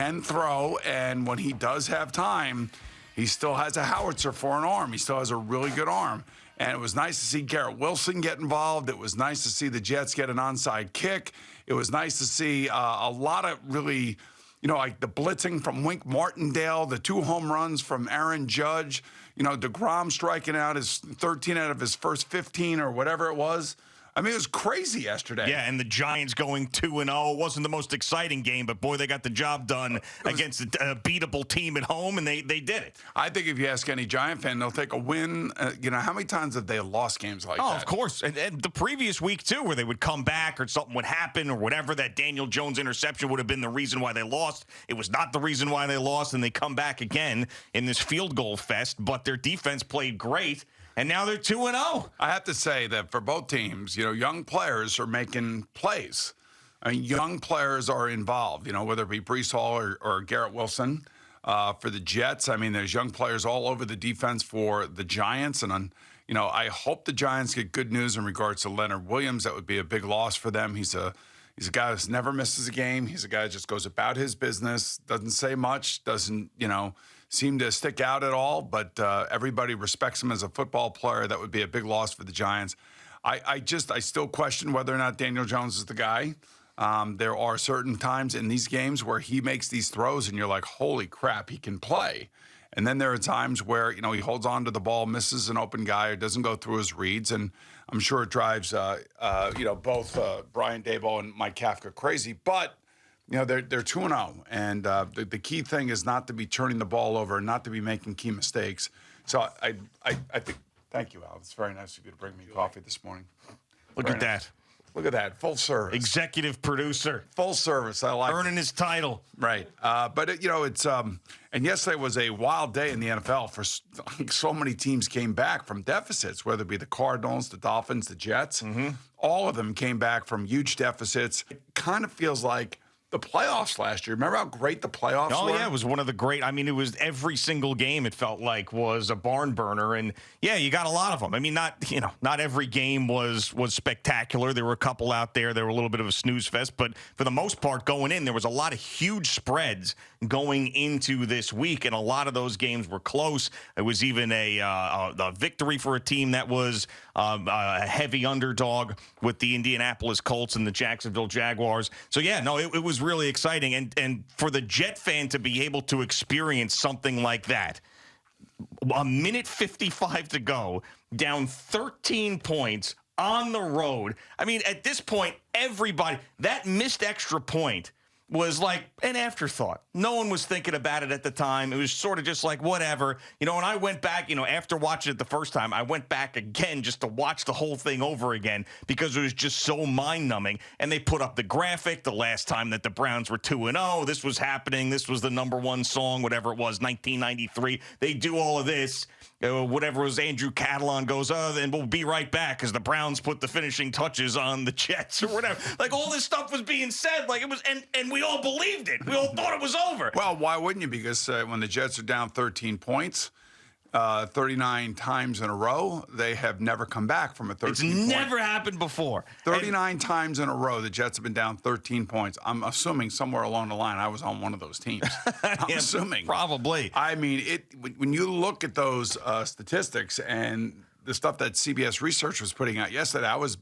can throw, and when he does have time, he still has a howitzer for an arm. He still has a really good arm. And it was nice to see Garrett Wilson get involved. It was nice to see the Jets get an onside kick. It was nice to see a lot of really, like the blitzing from Wink Martindale, the 2 home runs from Aaron Judge, DeGrom striking out his 13 out of his first 15 or whatever it was. I mean, it was crazy yesterday. Yeah, and the Giants going 2-0. It wasn't the most exciting game, but, boy, they got the job done against a beatable team at home, and they did it. I think if you ask any Giant fan, they'll take a win. How many times have they lost games like that? Oh, of course. And the previous week, too, where they would come back or something would happen or whatever, that Daniel Jones interception would have been the reason why they lost. It was not the reason why they lost, and they come back again in this field goal fest, but their defense played great. And now they're 2-0. I have to say that for both teams, young players are making plays. I mean, young players are involved, whether it be Breece Hall or Garrett Wilson for the Jets. I mean, there's young players all over the defense for the Giants. And, I hope the Giants get good news in regards to Leonard Williams. That would be a big loss for them. He's a guy who never misses a game. He's a guy who just goes about his business, doesn't say much, doesn't, seem to stick out at all, but everybody respects him as a football player. That would be a big loss for the Giants. I still question whether or not Daniel Jones is the guy. There are certain times in these games where he makes these throws and you're like, holy crap, he can play. And then there are times where, he holds on to the ball, misses an open guy, or doesn't go through his reads. And I'm sure it drives, both Brian Daboll and Mike Kafka crazy. But they're 2-0, and the key thing is not to be turning the ball over and not to be making key mistakes. So I think, thank you, Al. It's very nice of you to bring me coffee this morning. Look at that. Look at that. Full service. Executive producer. Full service. I like earning his title. Right. But, it's and yesterday was a wild day in the NFL for so many teams came back from deficits, whether it be the Cardinals, the Dolphins, the Jets. Mm-hmm. All of them came back from huge deficits. It kind of feels like the playoffs last year. Remember how great the playoffs were? Oh, yeah, it was one of the great. I mean, it was every single game, it felt like, was a barn burner. And, yeah, you got a lot of them. I mean, not every game was spectacular. There were a couple out there that were a little bit of a snooze fest. But for the most part, going in, there was a lot of huge spreads going into this week, and a lot of those games were close. It was even a victory for a team that was a heavy underdog with the Indianapolis Colts and the Jacksonville Jaguars. So, yeah, no, it was really exciting. And for the Jet fan to be able to experience something like that, a minute 55 to go, down 13 points on the road. I mean, at this point, everybody, that missed extra point was like an afterthought. No one was thinking about it at the time. It was sort of just like, whatever. And I went back, after watching it the first time, I went back again just to watch the whole thing over again because it was just so mind-numbing. And they put up the graphic the last time that the Browns were 2-0. This was happening. This was the #1 song, whatever it was, 1993. They do all of this. Whatever it was, Andrew Catalon goes, then we'll be right back because the Browns put the finishing touches on the Jets or whatever. Like, all this stuff was being said, like it was, and we all believed it. We all thought it was over. Well, why wouldn't you? Because when the Jets are down 13 points, 39 times in a row, they have never come back from a 13 It's never happened before. 39 times in a row, the Jets have been down 13 points. I'm assuming somewhere along the line I was on one of those teams. I'm assuming. Probably. I mean, when you look at those statistics and the stuff that CBS Research was putting out yesterday, I was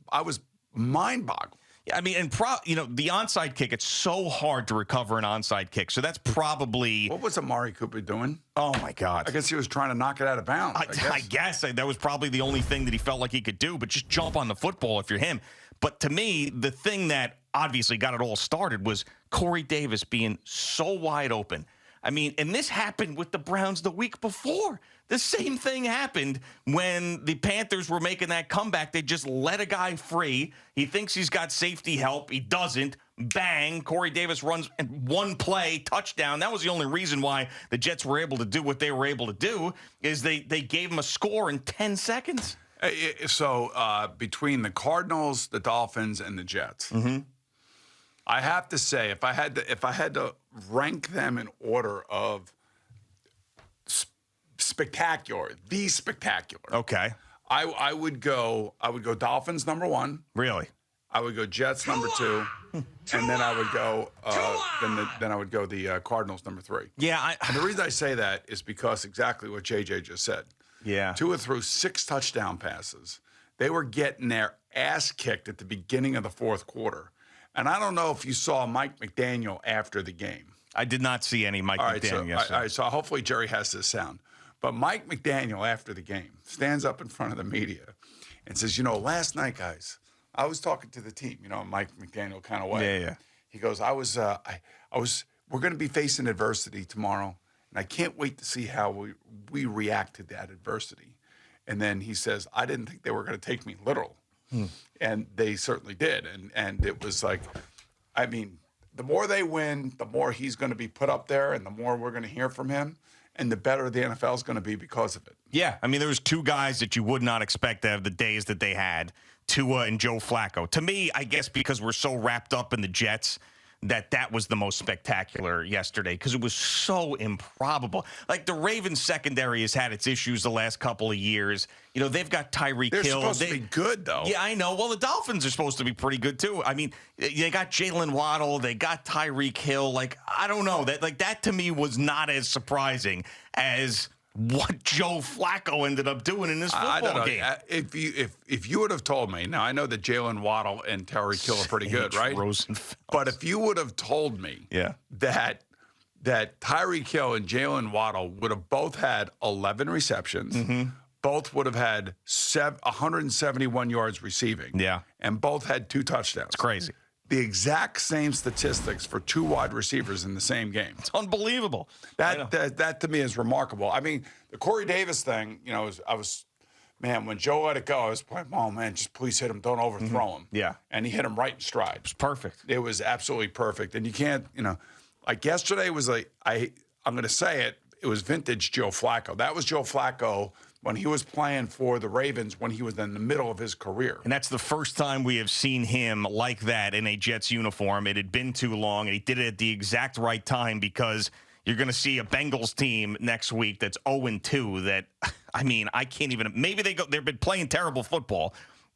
mind-boggled. Yeah, I mean, and the onside kick, it's so hard to recover an onside kick. So that's probably... What was Amari Cooper doing? Oh, my God. I guess he was trying to knock it out of bounds. I guess that was probably the only thing that he felt like he could do, but just jump on the football if you're him. But to me, the thing that obviously got it all started was Corey Davis being so wide open. I mean, and this happened with the Browns the week before. The same thing happened when the Panthers were making that comeback. They just let a guy free. He thinks he's got safety help. He doesn't. Bang. Corey Davis runs and one play, touchdown. That was the only reason why the Jets were able to do what they were able to do, is they gave him a score in 10 seconds. So between the Cardinals, the Dolphins, and the Jets, I have to say, if I had to rank them in order of spectacular, the spectacular. Okay. I would go Dolphins #1. Really? I would go Jets #2. and then I would go then I would go the Cardinals number 3. Yeah, And the reason I say that is because exactly what JJ just said. yeah. Tua threw 6 touchdown passes. They were getting their ass kicked at the beginning of the fourth quarter. And I don't know if you saw Mike McDaniel after the game. I did not see any Mike McDaniel yesterday. All right, so hopefully Jerry has this sound. But Mike McDaniel, after the game, stands up in front of the media and says, last night, guys, I was talking to the team, Mike McDaniel kind of way. Yeah. He goes, we're going to be facing adversity tomorrow, and I can't wait to see how we react to that adversity. And then he says, I didn't think they were going to take me literal. And they certainly did. And it was like, the more they win, the more he's going to be put up there and the more we're going to hear from him. And the better the NFL is going to be because of it. Yeah, there was 2 guys that you would not expect to have the days that they had, Tua and Joe Flacco. To me, I guess because we're so wrapped up in the Jets, that was the most spectacular yesterday because it was so improbable. Like the Ravens secondary has had its issues the last couple of years. They've got Tyreek Hill. They're supposed to be good, though. Yeah, I know. Well, the Dolphins are supposed to be pretty good, too. They got Jalen Waddle. They got Tyreek Hill. I don't know. That to me was not as surprising as what Joe Flacco ended up doing in this football game. If you would have told me, now I know that Jalen Waddle and Tyreek Hill are pretty good, right? But if you would have told me that Tyreek Hill and Jalen Waddle would have both had 11 receptions, both would have had 171 yards receiving, and both had 2 touchdowns. It's crazy. The exact same statistics for 2 wide receivers in the same game. It's unbelievable. That to me is remarkable. The Corey Davis thing, when Joe let it go, I was like, oh, man, just please hit him. Don't overthrow him. Yeah. And he hit him right in stride. It was perfect. It was absolutely perfect. And you can't, like yesterday was like, I'm going to say it was vintage Joe Flacco. That was Joe Flacco when he was playing for the Ravens when he was in the middle of his career. And that's the first time we have seen him like that in a Jets uniform. It had been too long, and he did it at the exact right time because you're going to see a Bengals team next week that's 0-2 that, I can't even – maybe they've been playing terrible football.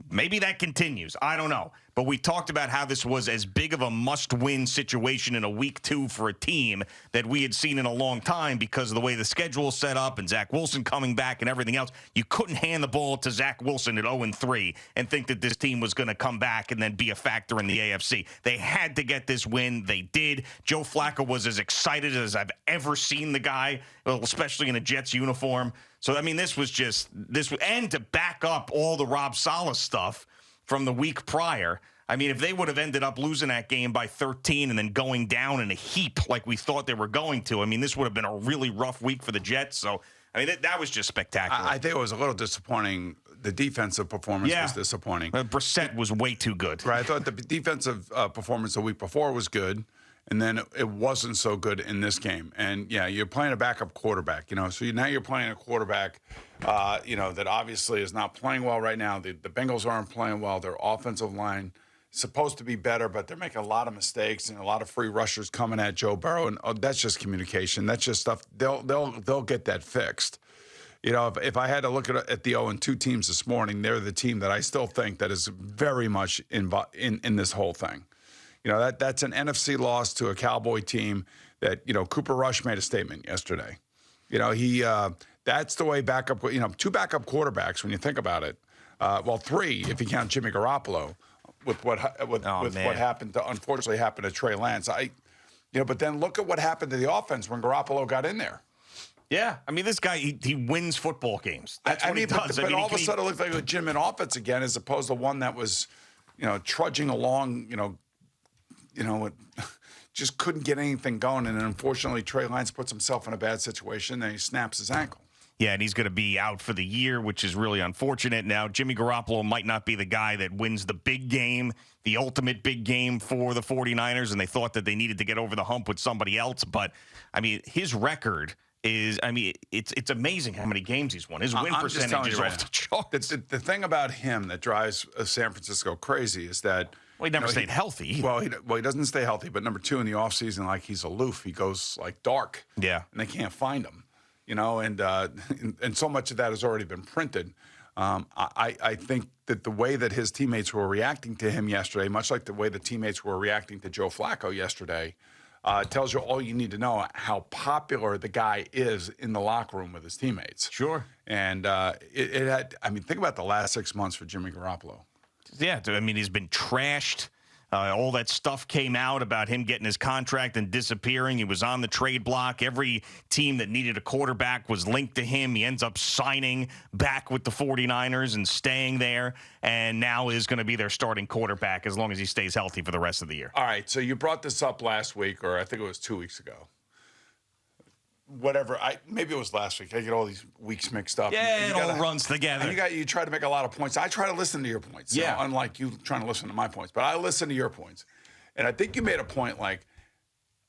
Maybe that continues. I don't know. But we talked about how this was as big of a must-win situation in a week 2 for a team that we had seen in a long time because of the way the schedule is set up and Zach Wilson coming back and everything else. You couldn't hand the ball to Zach Wilson at 0-3 and think that this team was going to come back and then be a factor in the AFC. They had to get this win. They did. Joe Flacco was as excited as I've ever seen the guy, especially in a Jets uniform. So, this was just this, and to back up all the Rob Saleh stuff from the week prior. If they would have ended up losing that game by 13 and then going down in a heap like we thought they were going to, this would have been a really rough week for the Jets. So, that was just spectacular. I think it was a little disappointing. The defensive performance was disappointing. Brissett was way too good. Right. I thought the defensive performance the week before was good. And then it wasn't so good in this game. And, you're playing a backup quarterback, so now you're playing a quarterback, that obviously is not playing well right now. The Bengals aren't playing well. Their offensive line is supposed to be better, but they're making a lot of mistakes and a lot of free rushers coming at Joe Burrow. And that's just communication. That's just stuff. They'll get that fixed. If I had to look at the 0-2 teams this morning, they're the team that I still think that is very much in this whole thing. That's an NFC loss to a Cowboy team that, Cooper Rush made a statement yesterday. That's the way 2 backup quarterbacks, when you think about it. 3 if you count Jimmy Garoppolo with what unfortunately happened to Trey Lance. But then look at what happened to the offense when Garoppolo got in there. Yeah, this guy, he wins football games. That's what he does. But all of a sudden it looked like a legitimate offense again as opposed to one that was, trudging along, it just couldn't get anything going. And then unfortunately, Trey Lance puts himself in a bad situation and he snaps his ankle. Yeah, and he's going to be out for the year, which is really unfortunate. Now, Jimmy Garoppolo might not be the guy that wins the big game, the ultimate big game for the 49ers, and they thought that they needed to get over the hump with somebody else. But, his record is, it's amazing how many games he's won. His win percentage is off the charts. The thing about him that drives San Francisco crazy is that, well, he never stayed healthy. Well, he doesn't stay healthy. But number 2, in the offseason, he's aloof. He goes dark. Yeah. And they can't find him, and so much of that has already been printed. I think that the way that his teammates were reacting to him yesterday, much like the way the teammates were reacting to Joe Flacco yesterday, tells you all you need to know how popular the guy is in the locker room with his teammates. Sure. And think about the last 6 months for Jimmy Garoppolo. Yeah, I mean, he's been trashed. All that stuff came out about him getting his contract and disappearing. He was on the trade block. Every team that needed a quarterback was linked to him. He ends up signing back with the 49ers and staying there, and now is going to be their starting quarterback as long as he stays healthy for the rest of the year. All right, so you brought this up last week, or I think it was 2 weeks ago. Whatever, maybe it was last week. I get all these weeks mixed up. Yeah, it all runs together. And you try to make a lot of points. I try to listen to your points. Yeah. So unlike you trying to listen to my points, but I listen to your points. And I think you made a point like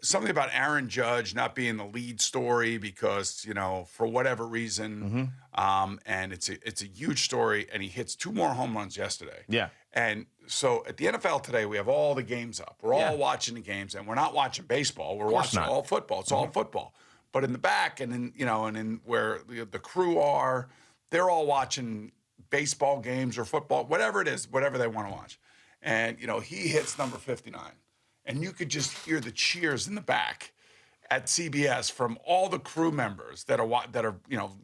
something about Aaron Judge not being the lead story because, for whatever reason, and it's a huge story, and he hits 2 more home runs yesterday. Yeah. And so at the NFL today, we have all the games up. We're all watching the games, and we're not watching baseball. We're watching all football. It's all football. But in the back and in where the crew are, they're all watching baseball games or football, whatever it is, whatever they want to watch. And, he hits number 59. And you could just hear the cheers in the back at CBS from all the crew members that are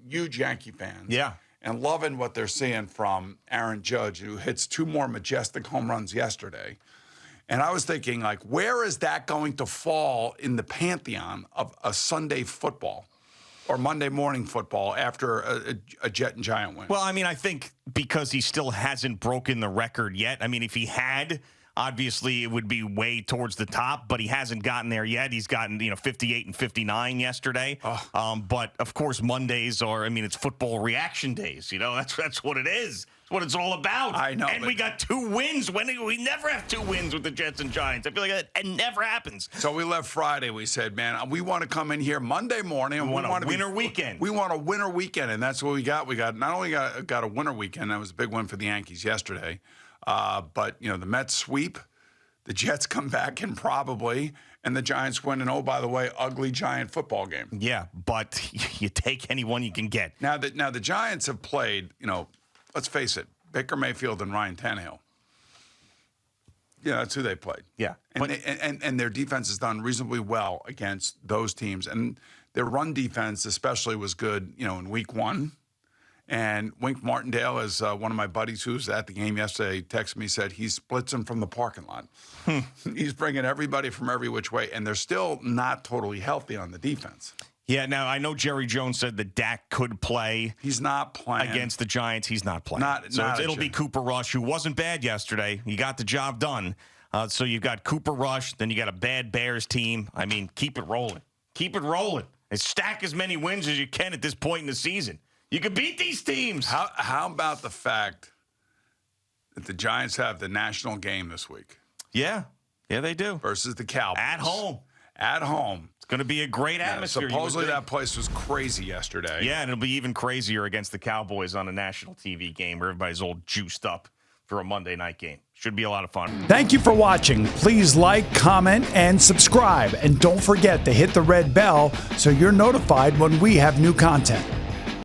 huge Yankee fans. Yeah. And loving what they're seeing from Aaron Judge, who hits 2 more majestic home runs yesterday. And I was thinking, where is that going to fall in the pantheon of a Sunday football or Monday morning football after a Jet and Giant win? Well, I think because he still hasn't broken the record yet. If he had, obviously it would be way towards the top, but he hasn't gotten there yet. He's gotten, 58 and 59 yesterday. But, of course, Mondays are, it's football reaction days. That's what it is. What it's all about. I know. And we got 2 wins. We never have 2 wins with the Jets and Giants. I feel like it never happens. So we left Friday. We said, man, we want to come in here Monday morning. And we want a winner weekend. We want a winner weekend, and that's what we got. We got not only got a winner weekend. That was a big win for the Yankees yesterday. But the Mets sweep, the Jets come back in probably, and the Giants win an, oh, by the way, ugly Giant football game. Yeah, but you take anyone you can get. Now the Giants have played, let's face it, Baker Mayfield and Ryan Tannehill. Yeah, that's who they played. Yeah. And their defense has done reasonably well against those teams. And their run defense especially was good, in week 1. And Wink Martindale, as one of my buddies who was at the game yesterday, texted me, said he splits them from the parking lot. He's bringing everybody from every which way. And they're still not totally healthy on the defense. Yeah, now I know Jerry Jones said that Dak could play. He's not playing. Against the Giants, he's not playing. It'll be Cooper Rush, who wasn't bad yesterday. He got the job done. So you've got Cooper Rush, then you got a bad Bears team. Keep it rolling. Keep it rolling. And stack as many wins as you can at this point in the season. You can beat these teams. How about the fact that the Giants have the national game this week? Yeah, they do. Versus the Cowboys. At home. At home. It's going to be a great atmosphere. Supposedly that place was crazy yesterday. Yeah, and it'll be even crazier against the Cowboys on a national TV game where everybody's all juiced up for a Monday night game. Should be a lot of fun. Thank you for watching. Please like, comment, and subscribe. And don't forget to hit the red bell so you're notified when we have new content.